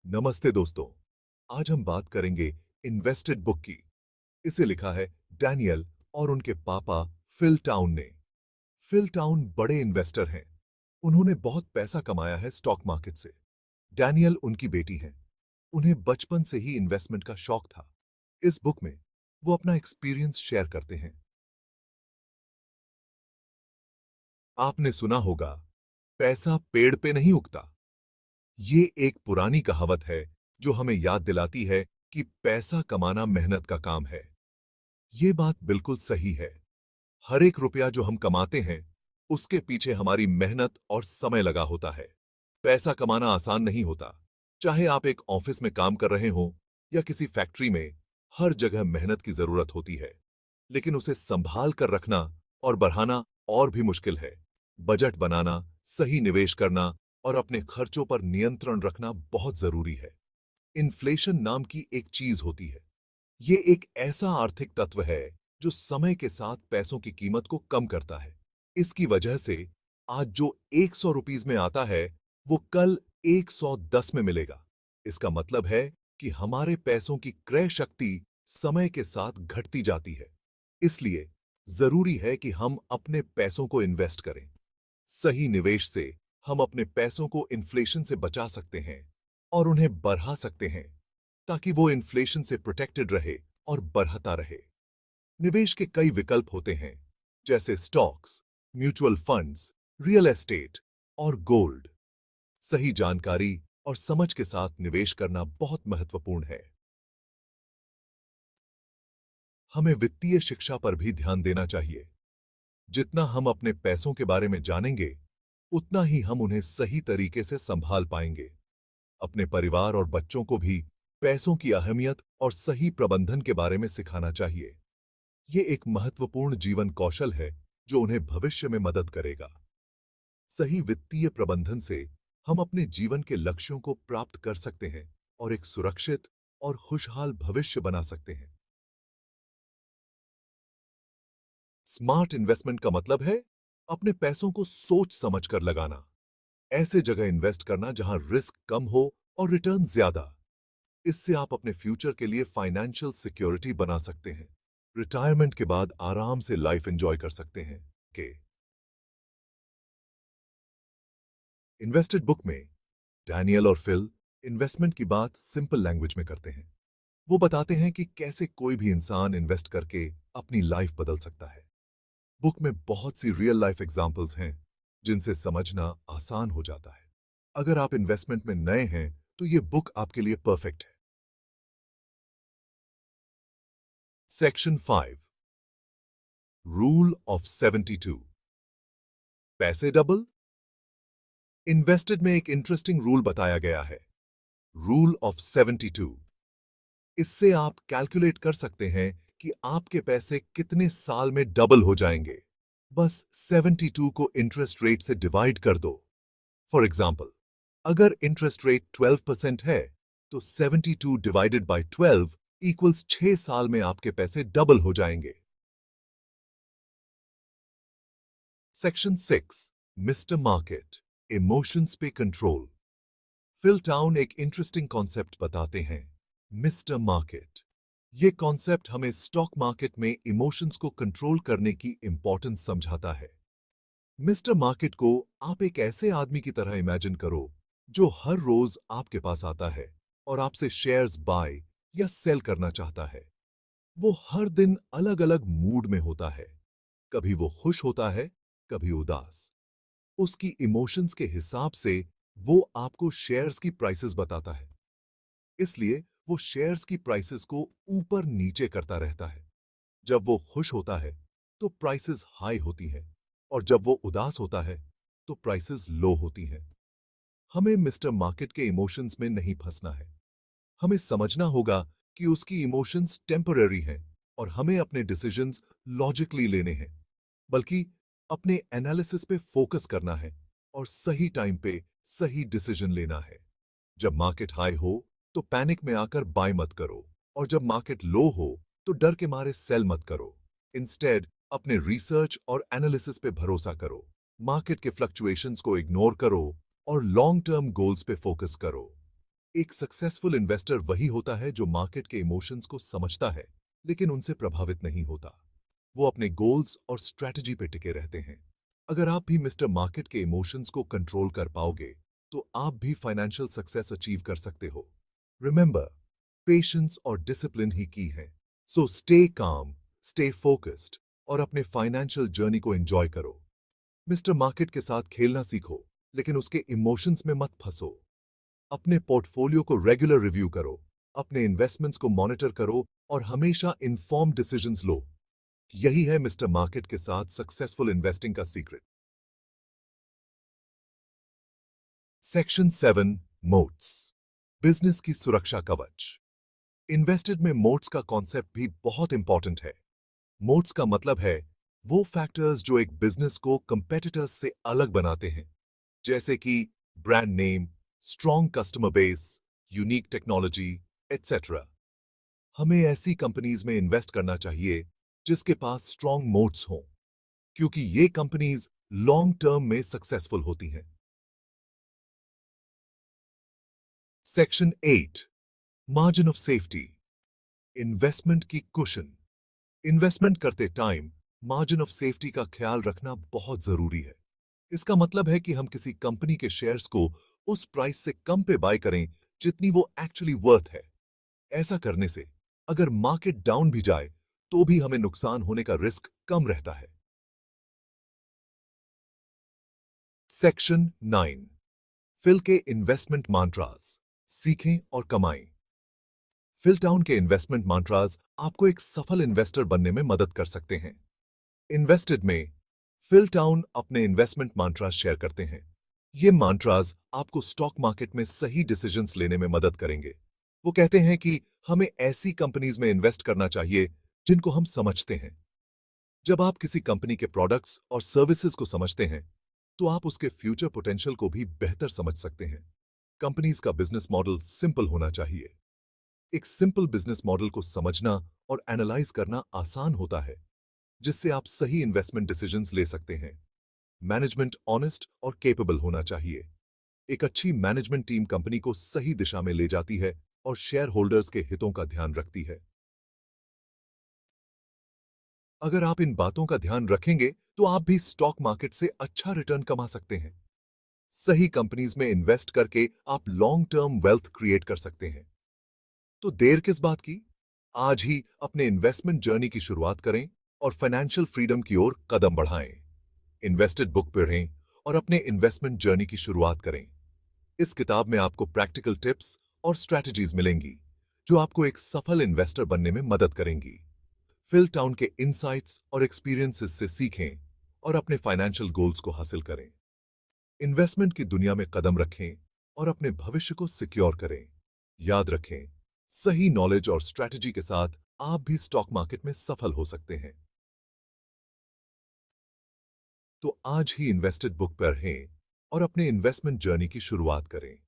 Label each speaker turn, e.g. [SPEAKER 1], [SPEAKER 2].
[SPEAKER 1] नमस्ते दोस्तों। आज हम बात करेंगे इन्वेस्टेड बुक की। इसे लिखा है डैनियल और उनके पापा फिल टाउन ने। फिल टाउन बड़े इन्वेस्टर हैं। उन्होंने बहुत पैसा कमाया है स्टॉक मार्केट से। डैनियल उनकी बेटी हैं। उन्हें बचपन से ही इन्वेस्टमेंट का शौक था। इस बुक में वो अपना एक्सपीरियंस शेयर करते हैं। आपने सुना होगा, पैसा पेड़ पे नहीं उगता। ये एक पुरानी कहावत है जो हमें याद दिलाती है कि पैसा कमाना मेहनत का काम है। ये बात बिल्कुल सही है। हर एक रुपया जो हम कमाते हैं, उसके पीछे हमारी मेहनत और समय लगा होता है। पैसा कमाना आसान नहीं होता। चाहे आप एक ऑफिस में काम कर रहे हो या किसी फैक्ट्री में, हर जगह मेहनत की जरूरत होती है। लेकिन उसे संभाल कर रखना और बढ़ाना और भी मुश्किल है। बजट बनाना, सही निवेश करना और अपने खर्चों पर नियंत्रण रखना बहुत जरूरी है। इन्फ्लेशन नाम की एक चीज होती है। ये एक ऐसा आर्थिक तत्व है जो समय के साथ पैसों की कीमत को कम करता है। इसकी वजह से आज जो 100 रुपीज में आता है, वो कल 110 में मिलेगा। इसका मतलब है कि हमारे पैसों की क्रय शक्ति समय के साथ घटती जाती है। इसलिए जरूरी है कि हम अपने पैसों को इन्वेस्ट करें। सही निवेश से हम अपने पैसों को इन्फ्लेशन से बचा सकते हैं और उन्हें बढ़ा सकते हैं, ताकि वो इन्फ्लेशन से प्रोटेक्टेड रहे और बढ़ता रहे। निवेश के कई विकल्प होते हैं, जैसे stocks, mutual funds, real estate और गोल्ड। सही जानकारी और समझ के साथ निवेश करना बहुत महत्वपूर्ण है। हमें वित्तीय शिक्षा पर भी ध्यान देना चाहिए। जितना हम अपने पैसों के बारे में जानेंगे, उतना ही हम उन्हें सही तरीके से संभाल पाएंगे। अपने परिवार और बच्चों को भी पैसों की अहमियत और सही प्रबंधन के बारे में सिखाना चाहिए। ये एक महत्वपूर्ण जीवन कौशल है जो उन्हें भविष्य में मदद करेगा। सही वित्तीय प्रबंधन से हम अपने जीवन के लक्ष्यों को प्राप्त कर सकते हैं और एक सुरक्षित और खुशहाल भविष्य बना सकते हैं। स्मार्ट इन्वेस्टमेंट का मतलब है अपने पैसों को सोच समझकर लगाना। ऐसे जगह इन्वेस्ट करना जहां रिस्क कम हो और रिटर्न ज्यादा। इससे आप अपने फ्यूचर के लिए फाइनेंशियल सिक्योरिटी बना सकते हैं। रिटायरमेंट के बाद आराम से लाइफ एंजॉय कर सकते हैं। के इन्वेस्टेड बुक में डैनियल और फिल इन्वेस्टमेंट की बात सिंपल लैंग्वेज में करते हैं। वो बताते हैं कि कैसे कोई भी इंसान इन्वेस्ट करके अपनी लाइफ बदल सकता है। बुक में बहुत सी रियल लाइफ एग्जाम्पल्स हैं जिनसे समझना आसान हो जाता है। अगर आप इन्वेस्टमेंट में नए हैं तो ये बुक आपके लिए परफेक्ट है। Section 5, rule of 72। पैसे डबल। इन्वेस्टेड में एक इंटरेस्टिंग रूल बताया गया है, रूल ऑफ 72। इससे आप कैलकुलेट कर सकते हैं कि आपके पैसे कितने साल में डबल हो जाएंगे। बस 72 को इंटरेस्ट रेट से डिवाइड कर दो। फॉर एग्जाम्पल, अगर इंटरेस्ट रेट 12% है, तो 72 डिवाइडेड बाय 12 इक्वल्स 6 साल में आपके पैसे डबल हो जाएंगे। सेक्शन 6, मिस्टर मार्केट, इमोशंस पे कंट्रोल। फिल टाउन एक इंटरेस्टिंग कॉन्सेप्ट बताते हैं, मिस्टर मार्केट। ये कॉन्सेप्ट हमें स्टॉक मार्केट में इमोशंस को कंट्रोल करने की इंपॉर्टेंस समझाता है। मिस्टर मार्केट को आप एक ऐसे आदमी की तरह इमेजिन करो जो हर रोज आपके पास आता है और आपसे शेयर्स बाय या सेल करना चाहता है। वो हर दिन अलग अलग मूड में होता है। कभी वो खुश होता है, कभी उदास। उसकी इमोशंस के हिसाब से वो आपको शेयर्स की प्राइसेस बताता है। इसलिए वो शेयर्स की प्राइसेस को ऊपर नीचे करता रहता है। जब वो खुश होता है तो प्राइसेस हाई होती हैं और जब वो उदास होता है तो प्राइसेस लो होती हैं। हमें मिस्टर मार्केट के इमोशंस में नहीं फंसना है। हमें समझना होगा कि उसकी इमोशंस टेम्पररी हैं और हमें अपने डिसीजंस लॉजिकली लेने हैं, बल्कि अपने एनालिसिस पे फोकस करना है और सही टाइम पे सही डिसीजन लेना है। जब मार्केट हाई हो तो पैनिक में आकर बाय मत करो, और जब मार्केट लो हो तो डर के मारे सेल मत करो। इंस्टेड अपने रिसर्च और एनालिसिस पे भरोसा करो। मार्केट के फ्लक्चुएशंस को इग्नोर करो और लॉन्ग टर्म गोल्स पे फोकस करो। एक सक्सेसफुल इन्वेस्टर वही होता है जो मार्केट के इमोशंस को समझता है, लेकिन उनसे प्रभावित नहीं होता। वो अपने गोल्स और स्ट्रैटेजी पे टिके रहते हैं। अगर आप भी मिस्टर मार्केट के इमोशंस को कंट्रोल कर पाओगे, तो आप भी फाइनेंशियल सक्सेस अचीव कर सकते हो। रिमेंबर, पेशेंस और डिसिप्लिन ही की है। So stay calm, stay focused और अपने फाइनेंशियल जर्नी को एंजॉय करो। मिस्टर मार्केट के साथ खेलना सीखो, लेकिन उसके इमोशंस में मत फंसो। अपने पोर्टफोलियो को रेगुलर रिव्यू करो, अपने इन्वेस्टमेंट्स को मॉनिटर करो और हमेशा इन्फॉर्म्ड डिसीजंस लो। यही है मिस्टर मार्केट के साथ सक्सेसफुल इन्वेस्टिंग का सीक्रेट। सेक्शन 7, मोट्स, बिजनेस की सुरक्षा कवच। इन्वेस्टेड में मोट्स का कॉन्सेप्ट भी बहुत इंपॉर्टेंट है। मोट्स का मतलब है वो फैक्टर्स जो एक बिजनेस को कंपेटिटर्स से अलग बनाते हैं, जैसे कि brand name, strong customer base, unique technology, etcetera. हमें ऐसी कंपनीज में इन्वेस्ट करना चाहिए जिसके पास स्ट्रॉन्ग मोट्स हों, क्योंकि ये कंपनीज लॉन्ग टर्म में सक्सेसफुल होती हैं। Section 8, margin of safety, investment की कुशन। इन्वेस्टमेंट करते टाइम मार्जिन ऑफ सेफ्टी का ख्याल रखना बहुत जरूरी है। इसका मतलब है कि हम किसी कंपनी के शेयर्स को उस प्राइस से कम पे बाय करें जितनी वो एक्चुअली वर्थ है। ऐसा करने से अगर मार्केट डाउन भी जाए तो भी हमें नुकसान होने का रिस्क कम रहता है। सेक्शन 9, फिल के इन्वेस्टमेंट mantraस, सीखें और कमाएं। फिल टाउन के इन्वेस्टमेंट mantraस आपको एक सफल इन्वेस्टर बनने में मदद कर सकते हैं। इन्वेस्टेड में फिल टाउन अपने इन्वेस्टमेंट mantraस शेयर करते हैं। ये mantraस आपको स्टॉक मार्केट में सही डिसीजंस लेने में मदद करेंगे। वो कहते हैं कि हमें ऐसी कंपनीज में इन्वेस्ट करना चाहिए जिनको हम समझते हैं। जब आप किसी कंपनी के प्रोडक्ट्स और सर्विसेज को समझते हैं, तो आप उसके फ्यूचर पोटेंशियल को भी बेहतर समझ सकते हैं। कंपनीज का बिजनेस मॉडल सिंपल होना चाहिए। एक सिंपल बिजनेस मॉडल को समझना और एनालाइज करना आसान होता है, जिससे आप सही इन्वेस्टमेंट डिसीजंस ले सकते हैं। मैनेजमेंट ऑनेस्ट और केपेबल होना चाहिए। एक अच्छी मैनेजमेंट टीम कंपनी को सही दिशा में ले जाती है और शेयर होल्डर्स के हितों का ध्यान रखती है। अगर आप इन बातों का ध्यान रखेंगे, तो आप भी स्टॉक मार्केट से अच्छा रिटर्न कमा सकते हैं। सही कंपनीज में इन्वेस्ट करके आप लॉन्ग टर्म वेल्थ क्रिएट कर सकते हैं। तो देर किस बात की? आज ही अपने इन्वेस्टमेंट जर्नी की शुरुआत करें और फाइनेंशियल फ्रीडम की ओर कदम बढ़ाएं। इन्वेस्टेड बुक पढ़ें और अपने इन्वेस्टमेंट जर्नी की शुरुआत करें। इस किताब में आपको प्रैक्टिकल टिप्स और स्ट्रैटेजीज मिलेंगी, जो आपको एक सफल इन्वेस्टर बनने में मदद करेंगी। फिल टाउन के इनसाइट्स और एक्सपीरियंसेस से सीखें और अपने फाइनेंशियल गोल्स को हासिल करें। इन्वेस्टमेंट की दुनिया में कदम रखें और अपने भविष्य को सिक्योर करें। याद रखें, सही नॉलेज और स्ट्रैटेजी के साथ आप भी स्टॉक मार्केट में सफल हो सकते हैं। तो आज ही इन्वेस्टेड बुक पढ़ें और अपने इन्वेस्टमेंट जर्नी की शुरुआत करें।